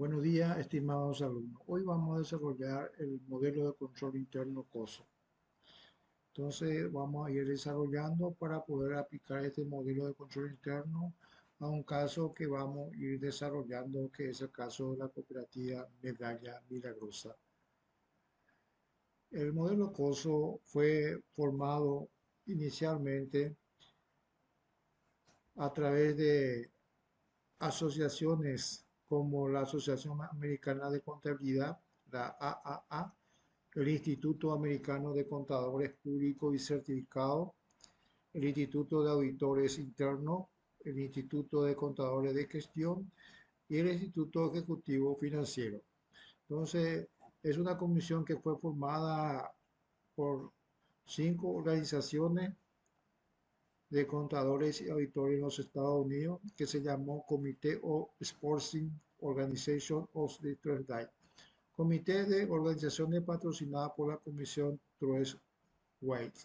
Buenos días, estimados alumnos. Hoy vamos a desarrollar el modelo de control interno COSO. Entonces, vamos a ir desarrollando para poder aplicar este modelo de control interno a un caso que vamos a ir desarrollando, que es el caso de la cooperativa Medalla Milagrosa. El modelo COSO fue formado inicialmente a través de asociaciones como la Asociación Americana de Contabilidad, la AAA, el Instituto Americano de Contadores Públicos y Certificados, el Instituto de Auditores Internos, el Instituto de Contadores de Gestión y el Instituto Ejecutivo Financiero. Entonces, es una comisión que fue formada por 5 organizaciones de contadores y auditores en los Estados Unidos que se llamó Comité of Sporting Organization of the Trade. Comité de organizaciones patrocinada por la Comisión Truist White.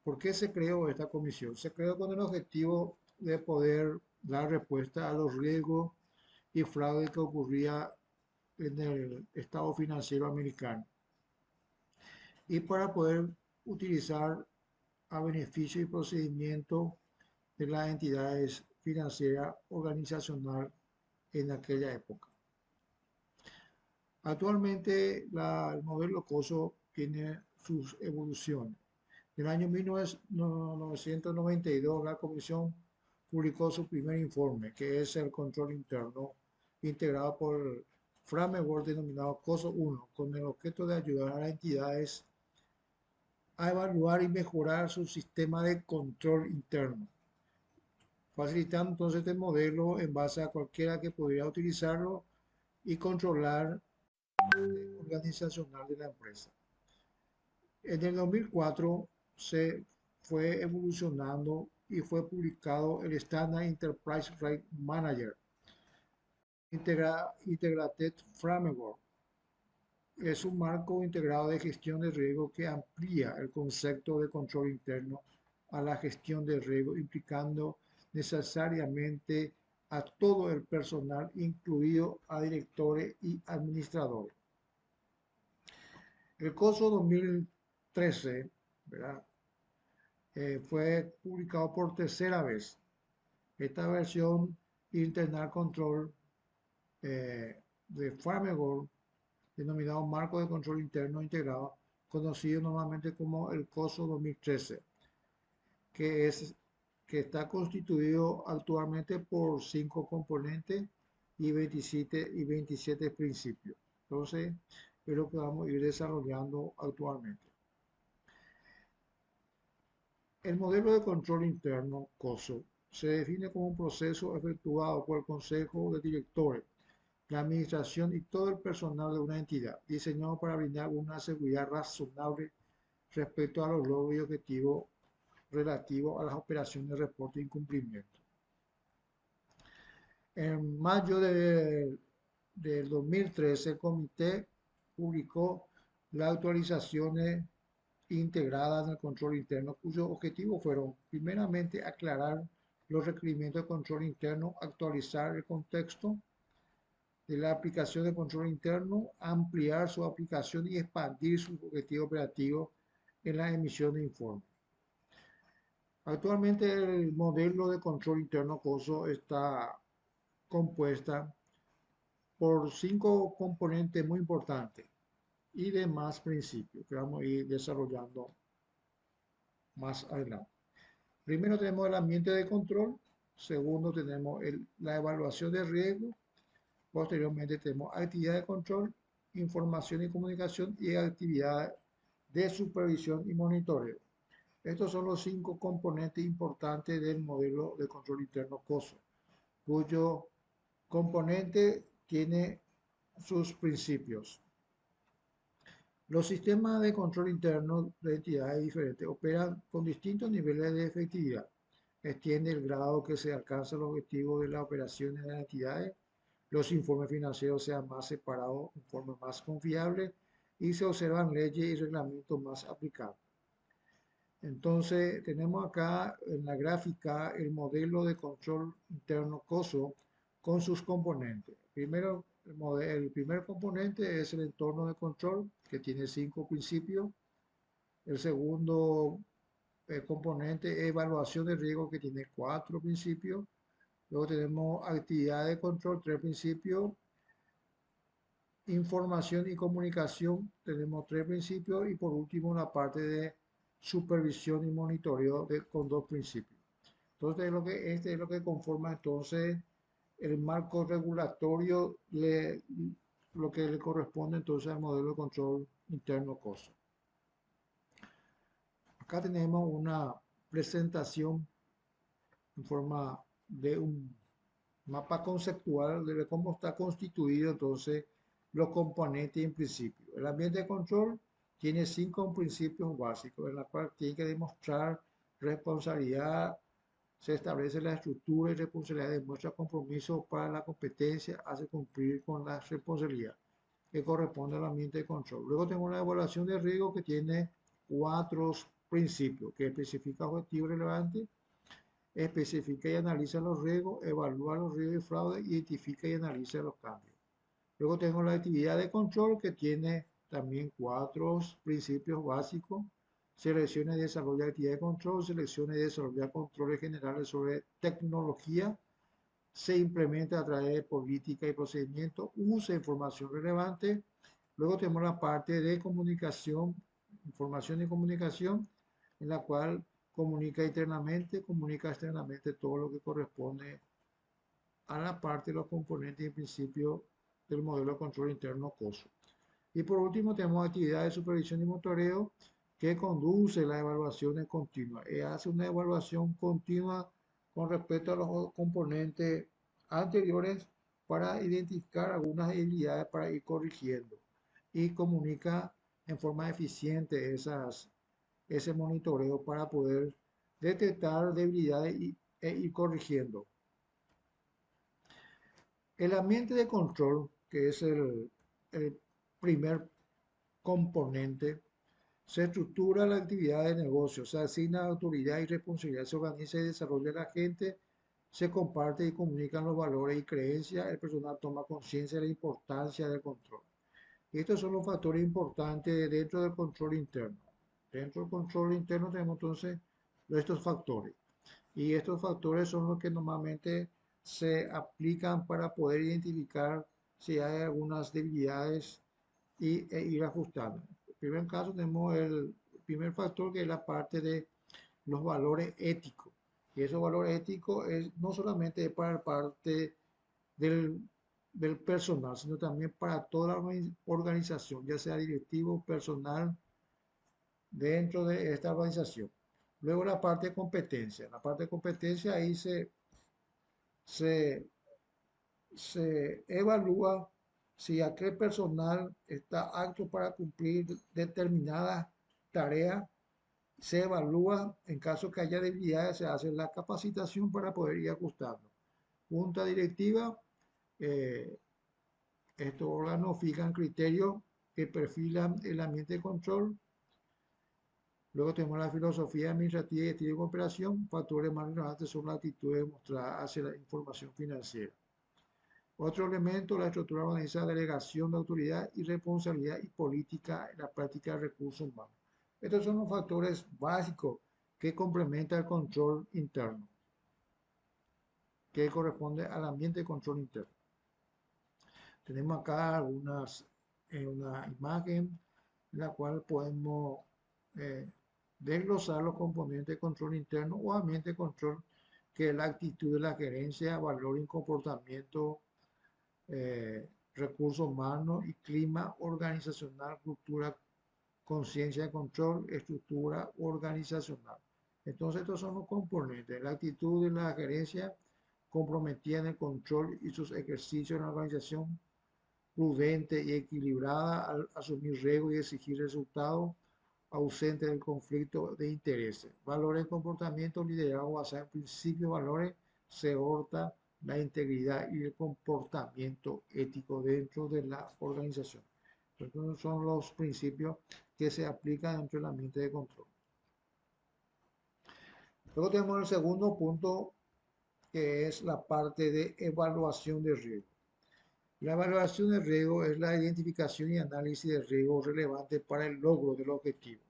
¿Por qué se creó esta comisión? Se creó con el objetivo de poder dar respuesta a los riesgos y fraude que ocurría en el estado financiero americano y para poder utilizar a beneficio y procedimiento de las entidades financieras organizacional en aquella época. Actualmente el modelo COSO tiene sus evoluciones. En el año 1992 la Comisión publicó su primer informe, que es el control interno, integrado por el framework denominado COSO 1, con el objeto de ayudar a las entidades a evaluar y mejorar su sistema de control interno, facilitando entonces este modelo en base a cualquiera que pudiera utilizarlo y controlar organizacional de la empresa. En el 2004 se fue evolucionando y fue publicado el Standard Enterprise Risk Manager Integrated Framework. Es un marco integrado de gestión de riesgo que amplía el concepto de control interno a la gestión de riesgo, implicando necesariamente a todo el personal, incluido a directores y administradores. El COSO 2013, ¿verdad? Fue publicado por tercera vez. Esta versión Internal Control de Framework, denominado Marco de Control Interno Integrado, conocido normalmente como el COSO 2013, que, es, que está constituido actualmente por 5 componentes y 27 principios. Entonces, es lo que vamos a ir desarrollando actualmente. El modelo de control interno, COSO, se define como un proceso efectuado por el Consejo de Directores, la Administración y todo el personal de una entidad, diseñado para brindar una seguridad razonable respecto a los logros y objetivos relativos a las operaciones de reporte e incumplimiento. En mayo del 2013, el comité publicó las actualizaciones integradas en el control interno, cuyos objetivos fueron, primeramente, aclarar los requerimientos de control interno, actualizar el contexto de la aplicación de control interno, ampliar su aplicación y expandir sus objetivos operativos en la emisión de informes. Actualmente el modelo de control interno COSO está compuesta por 5 componentes muy importantes y demás principios que vamos a ir desarrollando más adelante. Primero tenemos el ambiente de control, segundo tenemos la evaluación de riesgo, posteriormente tenemos actividad de control, información y comunicación y actividad de supervisión y monitoreo. Estos son los 5 componentes importantes del modelo de control interno COSO, cuyo componente tiene sus principios. Los sistemas de control interno de entidades diferentes operan con distintos niveles de efectividad. Extiende el grado que se alcanza el objetivo de las operaciones de las entidades, los informes financieros sean más separados, informes más confiables y se observan leyes y reglamentos más aplicables. Entonces, tenemos acá en la gráfica el modelo de control interno COSO con sus componentes. Primero, el primer componente es el entorno de control, que tiene 5 principios. El segundo componente es evaluación de riesgo, que tiene 4 principios. Luego tenemos actividad de control, 3 principios. Información y comunicación, tenemos 3 principios. Y por último, la parte de supervisión y monitoreo con 2 principios. Entonces, este es lo que conforma entonces el marco regulatorio, lo que le corresponde entonces al modelo de control interno COSO. Acá tenemos una presentación en forma de un mapa conceptual de cómo está constituido entonces los componentes en principio. El ambiente de control tiene 5 principios básicos, en la cual tiene que demostrar responsabilidad, se establece la estructura y responsabilidad, demuestra compromiso para la competencia, hace cumplir con la responsabilidad que corresponde al ambiente de control. Luego tenemos la evaluación de riesgo, que tiene 4 principios, que especifica objetivos relevantes, especifica y analiza los riesgos, evalúa los riesgos de fraude, identifica y analiza los cambios. Luego tengo la actividad de control, que tiene también 4 principios básicos: selecciona y desarrolla actividad de control, selecciona y desarrolla controles generales sobre tecnología, se implementa a través de política y procedimientos, usa información relevante. Luego tenemos la parte de comunicación, información y comunicación, en la cual comunica internamente, comunica externamente todo lo que corresponde a la parte de los componentes y principios del modelo de control interno COSO. Y por último tenemos actividades de supervisión y monitoreo, que conduce las evaluaciones continuas. Hace una evaluación continua con respecto a los componentes anteriores para identificar algunas debilidades para ir corrigiendo, y comunica en forma eficiente ese monitoreo para poder detectar debilidades e ir corrigiendo. El ambiente de control, que es el primer componente, se estructura la actividad de negocio, se asigna autoridad y responsabilidad, se organiza y desarrolla la gente, se comparte y comunican los valores y creencias, el personal toma conciencia de la importancia del control. Estos son los factores importantes dentro del control interno. Dentro del control interno tenemos entonces estos factores. Y estos factores son los que normalmente se aplican para poder identificar si hay algunas debilidades e ir ajustando. En primer caso tenemos el primer factor, que es la parte de los valores éticos. Y esos valores éticos no solamente para la parte del, del personal, sino también para toda la organización, ya sea directivo, personal, dentro de esta organización. Luego la parte de competencia. La parte de competencia, ahí se, se evalúa si aquel personal está apto para cumplir determinadas tareas. Se evalúa, en caso que haya debilidades, se hace la capacitación para poder ir ajustando. Junta directiva, eh, estos órganos fijan criterios que perfilan el ambiente de control. Luego tenemos la filosofía administrativa y estilo de cooperación. Factores más relevantes son la actitud demostrada hacia la información financiera. Otro elemento, la estructura organizada, delegación de autoridad y responsabilidad y política en la práctica de recursos humanos. Estos son los factores básicos que complementan el control interno, que corresponde al ambiente de control interno. Tenemos acá una imagen en la cual podemos desglosar los componentes de control interno o ambiente de control, que es la actitud de la gerencia, valor y comportamiento, recursos humanos y clima organizacional, cultura, conciencia de control, estructura organizacional. Entonces, estos son los componentes. La actitud de la gerencia, comprometida en el control y sus ejercicios en la organización, prudente y equilibrada al asumir riesgos y exigir resultados, ausente del conflicto de intereses. Valores de comportamiento, liderazgo basado en principios, valores, se horta la integridad y el comportamiento ético dentro de la organización. Entonces son los principios que se aplican dentro del ambiente de control. Luego tenemos el segundo punto, que es la parte de evaluación de riesgo. La evaluación de riesgo es la identificación y análisis de riesgos relevantes para el logro del objetivo,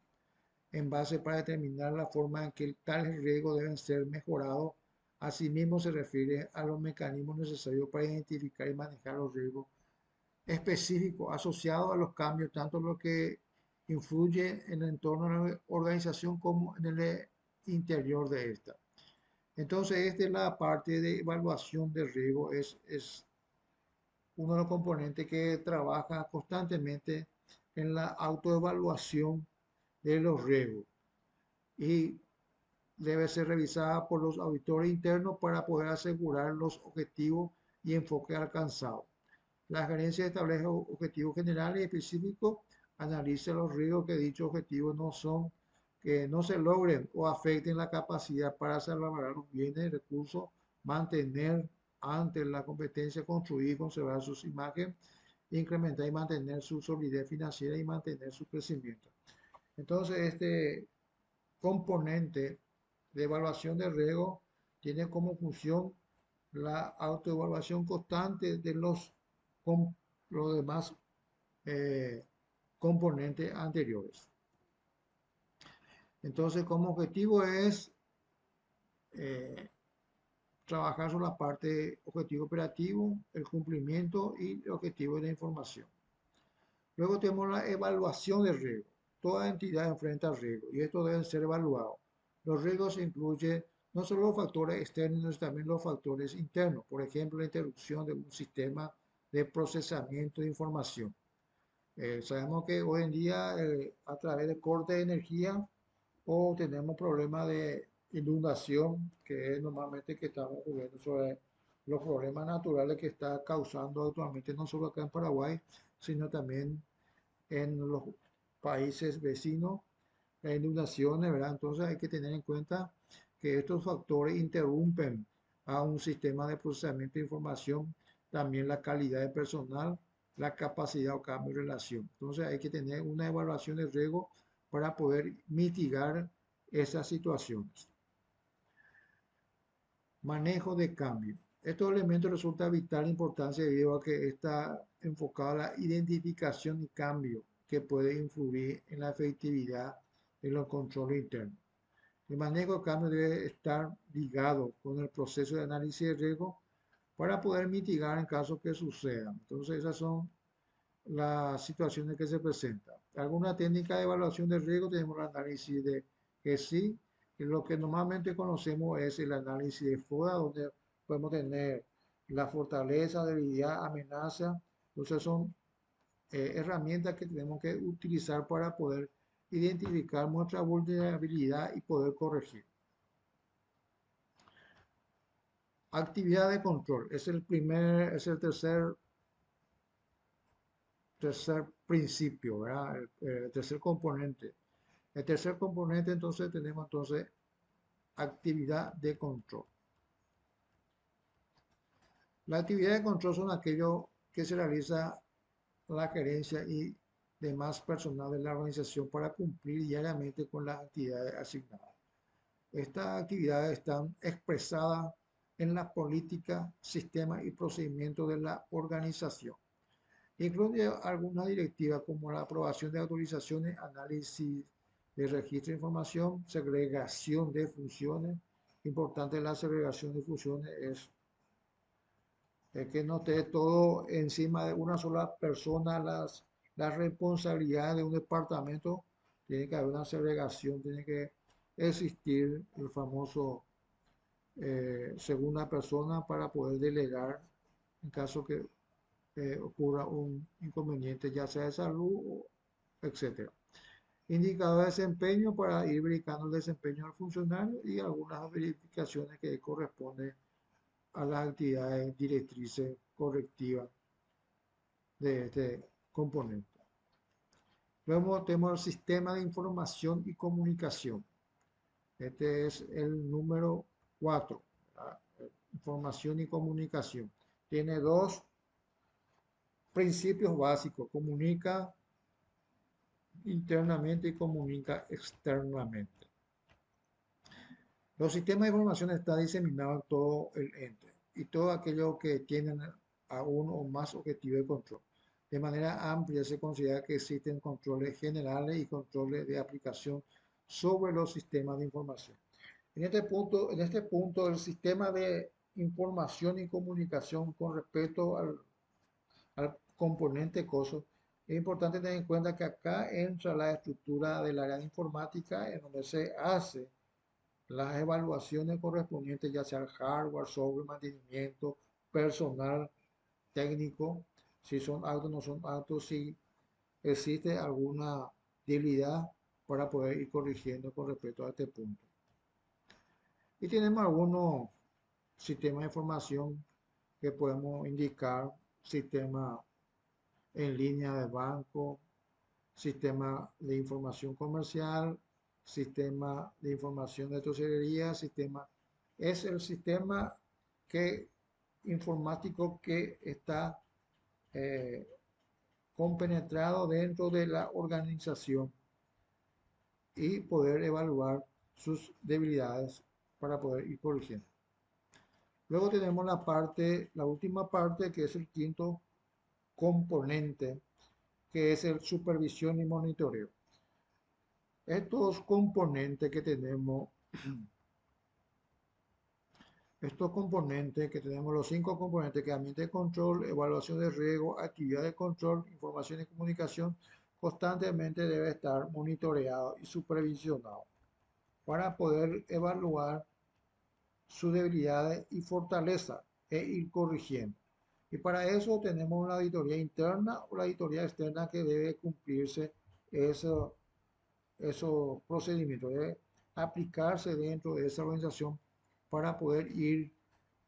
en base para determinar la forma en que tales riesgos deben ser mejorados. Asimismo, se refiere a los mecanismos necesarios para identificar y manejar los riesgos específicos asociados a los cambios, tanto lo que influye en el entorno de la organización como en el interior de esta. Entonces, esta es la parte de evaluación de riesgo, es uno de los componentes que trabaja constantemente en la autoevaluación de los riesgos y debe ser revisada por los auditores internos para poder asegurar los objetivos y enfoque alcanzados. La gerencia establece objetivos generales y específicos, analiza los riesgos que dichos objetivos que no se logren o afecten la capacidad para salvaguardar los bienes y recursos, mantener ante la competencia, construir y conservar sus imágenes, incrementar y mantener su solidez financiera y mantener su crecimiento. Entonces, este componente de evaluación de riesgo tiene como función la autoevaluación constante de los demás eh, componentes anteriores. Entonces, como objetivo es eh, trabajar sobre la parte objetivo operativo, el cumplimiento y el objetivo de la información. Luego tenemos la evaluación de riesgo. Toda entidad enfrenta riesgos y estos deben ser evaluados. Los riesgos incluyen no solo los factores externos, sino también los factores internos. Por ejemplo, la interrupción de un sistema de procesamiento de información. Sabemos que hoy en día a través de corte de energía o tenemos problemas de inundación, que es normalmente que estamos viendo sobre los problemas naturales que está causando actualmente no solo acá en Paraguay, sino también en los países vecinos, las inundaciones, ¿verdad? Entonces hay que tener en cuenta que estos factores interrumpen a un sistema de procesamiento de información, también la calidad de personal, la capacidad o cambio de relación. Entonces hay que tener una evaluación de riesgo para poder mitigar esas situaciones. Manejo de cambio. Estos elementos resultan de vital importancia debido a que está enfocado a la identificación y cambio que puede influir en la efectividad de los controles internos. El manejo de cambio debe estar ligado con el proceso de análisis de riesgo para poder mitigar en caso que sucedan. Entonces, esas son las situaciones que se presentan. Alguna técnica de evaluación de riesgo tenemos el análisis de GESI, que lo que normalmente conocemos es el análisis de FODA, donde podemos tener la fortaleza, debilidad, amenaza. Entonces son herramientas que tenemos que utilizar para poder identificar nuestra vulnerabilidad y poder corregir. Actividad de control es el tercer principio, ¿verdad? El tercer componente. El tercer componente entonces tenemos entonces actividad de control. La actividad de control son aquellos que se realiza la gerencia y demás personal de la organización para cumplir diariamente con las actividades asignadas. Estas actividades están expresadas en la política, sistema y procedimientos de la organización. Incluye algunas directivas como la aprobación de autorizaciones, análisis de registro de información, segregación de funciones. Importante la segregación de funciones es que no esté todo encima de una sola persona, las responsabilidades de un departamento. Tiene que haber una segregación, tiene que existir el famoso segunda persona para poder delegar en caso que ocurra un inconveniente, ya sea de salud, etc. Indicador de desempeño para ir verificando el desempeño del funcionario y algunas verificaciones que corresponden a las actividades directrices correctivas de este componente. Luego tenemos el sistema de información y comunicación. Este es el número 4, información y comunicación. Tiene dos principios básicos: comunica internamente y comunica externamente. Los sistemas de información están diseminados en todo el ente y todo aquello que tienen a uno o más objetivos de control. De manera amplia se considera que existen controles generales y controles de aplicación sobre los sistemas de información. En este punto, el sistema de información y comunicación con respecto al componente COSO, es importante tener en cuenta que acá entra la estructura del área de informática en donde se hace las evaluaciones correspondientes, ya sea el hardware, software, mantenimiento, personal, técnico, si son autos, no son autos, si existe alguna debilidad para poder ir corrigiendo con respecto a este punto. Y tenemos algunos sistemas de información que podemos indicar, sistema en línea de banco, sistema de información comercial, sistema de información de tesorería, es el sistema que, informático que está eh, compenetrado dentro de la organización y poder evaluar sus debilidades para poder ir corrigiendo. Luego tenemos la última parte, que es el quinto componente, que es el supervisión y monitoreo. Estos componentes que tenemos, los cinco componentes, que ambiente de control, evaluación de riesgo, actividad de control, información y comunicación, constantemente debe estar monitoreado y supervisionado para poder evaluar sus debilidades y fortaleza e ir corrigiendo. Y para eso tenemos una auditoría interna o la auditoría externa que debe cumplirse esos procedimientos, debe aplicarse dentro de esa organización para poder ir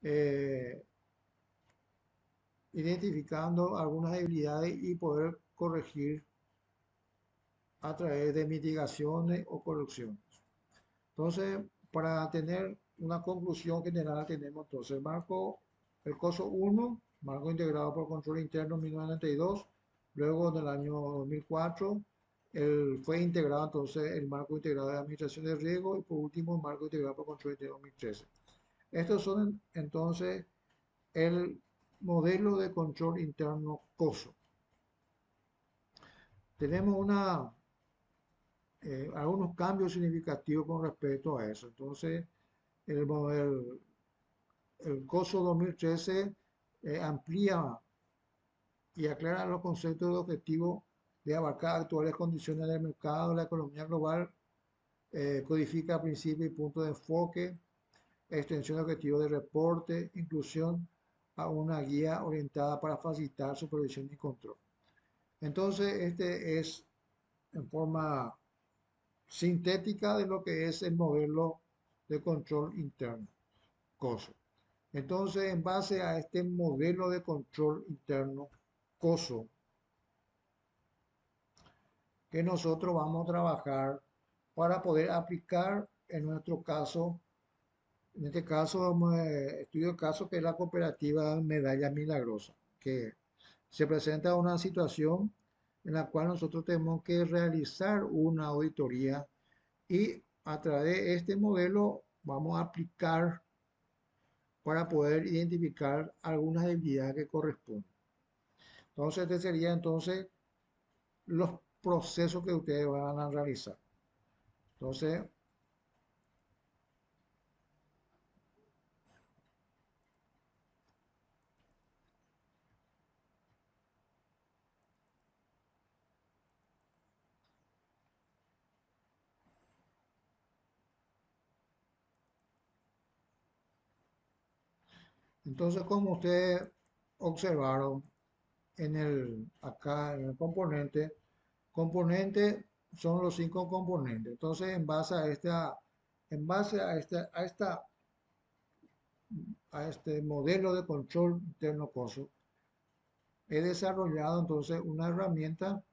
eh, identificando algunas debilidades y poder corregir a través de mitigaciones o correcciones. Entonces, para tener una conclusión general, tenemos entonces el COSO 1, marco integrado por control interno 1992, luego en el año 2004 fue integrado entonces el marco integrado de administración de riesgo y por último el marco integrado por control interno 2013. Estos son entonces el modelo de control interno COSO. Tenemos algunos cambios significativos con respecto a eso. Entonces, el, modelo, el COSO 2013 amplía y aclara los conceptos de objetivo de abarcar actuales condiciones del mercado, la economía global, codifica principios y puntos de enfoque, extensión de objetivos de reporte, inclusión a una guía orientada para facilitar supervisión y control. Entonces, este es en forma sintética de lo que es el modelo de control interno, COSO. Entonces, en base a este modelo de control interno, COSO, que nosotros vamos a trabajar para poder aplicar en nuestro caso, en este caso, estudio el caso que es la cooperativa Medalla Milagrosa, que se presenta una situación en la cual nosotros tenemos que realizar una auditoría y a través de este modelo vamos a aplicar para poder identificar algunas debilidades que corresponden. Entonces, este sería entonces los procesos que ustedes van a realizar. Entonces, como ustedes observaron acá en el componente son los cinco componentes. Entonces, en base a este modelo de control interno COSO, he desarrollado entonces una herramienta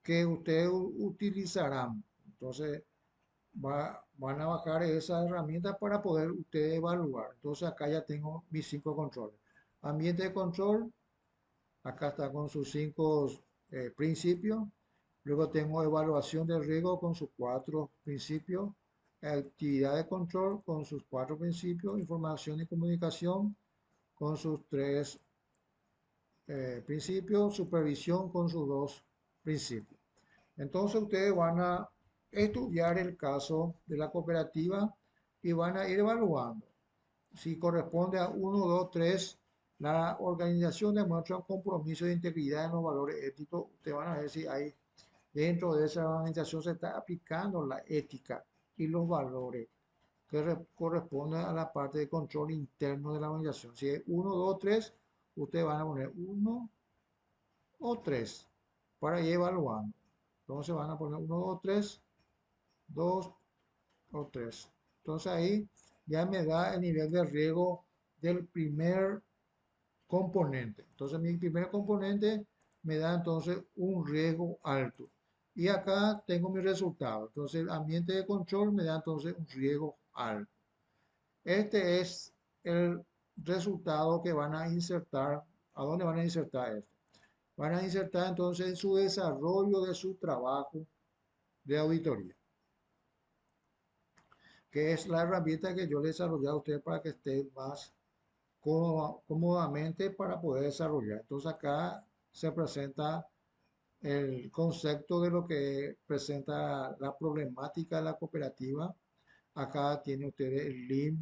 que ustedes utilizarán. Entonces, van a bajar esa herramienta para poder ustedes evaluar. Entonces, acá ya tengo mis cinco controles. Ambiente de control, acá está con sus cinco principios. Luego tengo evaluación de riesgo con sus cuatro principios. Actividad de control con sus cuatro principios. Información y comunicación con sus tres principio, supervisión con sus dos principios. Entonces ustedes van a estudiar el caso de la cooperativa y van a ir evaluando. Si corresponde a uno, 2, 3, la organización demuestra un compromiso de integridad en los valores éticos. Ustedes van a ver si hay dentro de esa organización se está aplicando la ética y los valores que corresponden a la parte de control interno de la organización. Si es uno, 2, 3, ustedes van a poner uno o 3 para ir evaluando. Entonces van a poner uno, 2, 3, 2 o 3. Entonces ahí ya me da el nivel de riesgo del primer componente. Entonces mi primer componente me da entonces un riesgo alto. Y acá tengo mi resultado. Entonces el ambiente de control me da entonces un riesgo alto. Este es el resultado que van a insertar. ¿A dónde van a insertar esto? Van a insertar entonces en su desarrollo de su trabajo de auditoría, que es la herramienta que yo le desarrollé a usted para que esté más cómodamente para poder desarrollar. Entonces acá se presenta el concepto de lo que presenta la problemática de la cooperativa. Acá tiene usted el link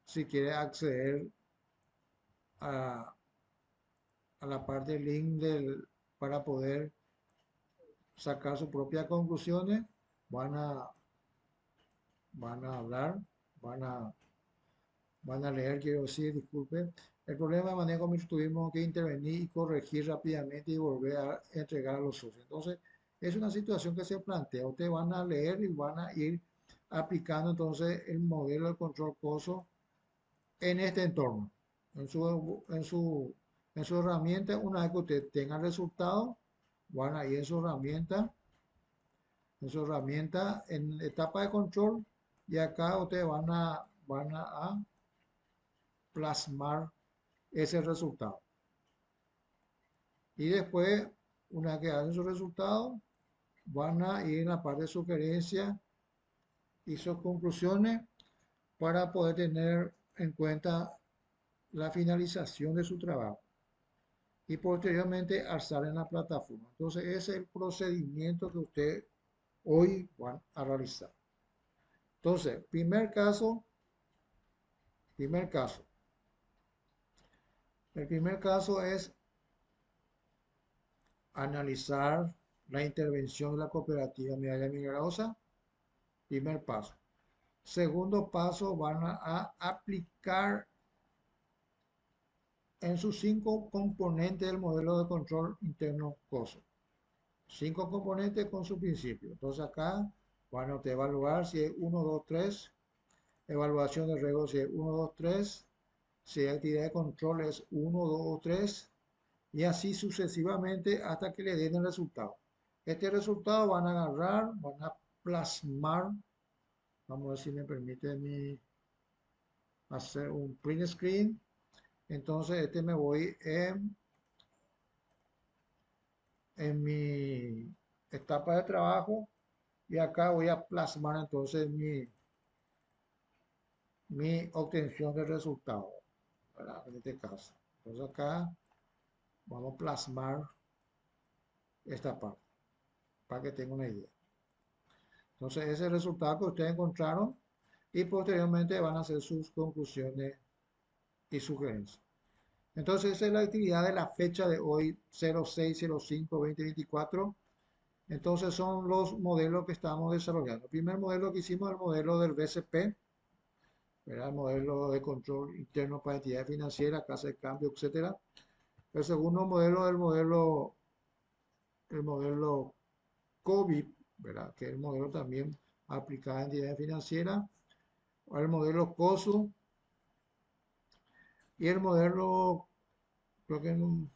si quiere acceder a, a la parte del link para poder sacar sus propias conclusiones. Van a, van a hablar, van a van a leer, quiero decir, disculpe. El problema de manejo tuvimos que intervenir y corregir rápidamente y volver a entregar a los socios. Entonces, es una situación que se plantea. Ustedes van a leer y van a ir aplicando entonces el modelo de control costo en este entorno, en su herramienta. Una vez que usted tenga el resultado, van a ir en su herramienta, en etapa de control, y acá ustedes van a plasmar ese resultado. Y después, una vez que hacen su resultado, van a ir en la parte de sugerencia y sus conclusiones para poder tener en cuenta la finalización de su trabajo y posteriormente alzar en la plataforma. Entonces, ese es el procedimiento que usted hoy van a realizar. Entonces, primer caso. El primer caso es analizar la intervención de la cooperativa Medalla Milagrosa. Primer paso. Segundo paso, van a aplicar en sus 5 componentes del modelo de control interno COSO. 5 componentes con su principio. Entonces acá van a evaluar si es 1, 2, 3. Evaluación de riesgo si es 1, 2, 3. Si hay actividad de control es 1, 2 o 3. Y así sucesivamente hasta que le den el resultado. Este resultado van a agarrar, van a plasmar. Vamos a ver si me permite hacer un print screen. Entonces, me voy en mi etapa de trabajo y acá voy a plasmar entonces mi obtención de resultado, ¿verdad? En este caso. Entonces acá vamos a plasmar esta parte para que tengan una idea. Entonces, ese es el resultado que ustedes encontraron y posteriormente van a hacer sus conclusiones y sugerencias. Entonces, esa es la actividad de la fecha de hoy, 06/05/2024. Entonces, son los modelos que estamos desarrollando. El primer modelo que hicimos es el modelo del BCP, ¿verdad? El modelo de control interno para entidades financieras, casa de cambio, etcétera. El segundo modelo es el modelo COVID, ¿verdad? Que es el modelo también aplicado a entidades financieras. El modelo COSU y el modelo, creo que el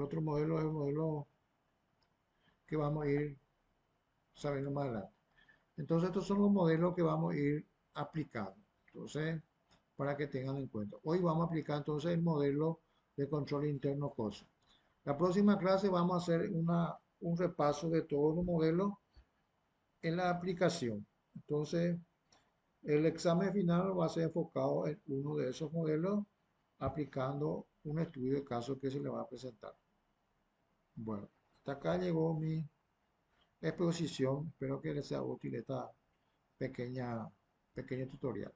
otro modelo es el modelo que vamos a ir sabiendo más adelante. Entonces, estos son los modelos que vamos a ir aplicando. Entonces, para que tengan en cuenta. Hoy vamos a aplicar entonces el modelo de control interno COSO. La próxima clase vamos a hacer un repaso de todos los modelos en la aplicación. Entonces, el examen final va a ser enfocado en uno de esos modelos aplicando un estudio de caso que se le va a presentar. Bueno, hasta acá llegó mi exposición. Espero que les sea útil esta pequeña, pequeño tutorial.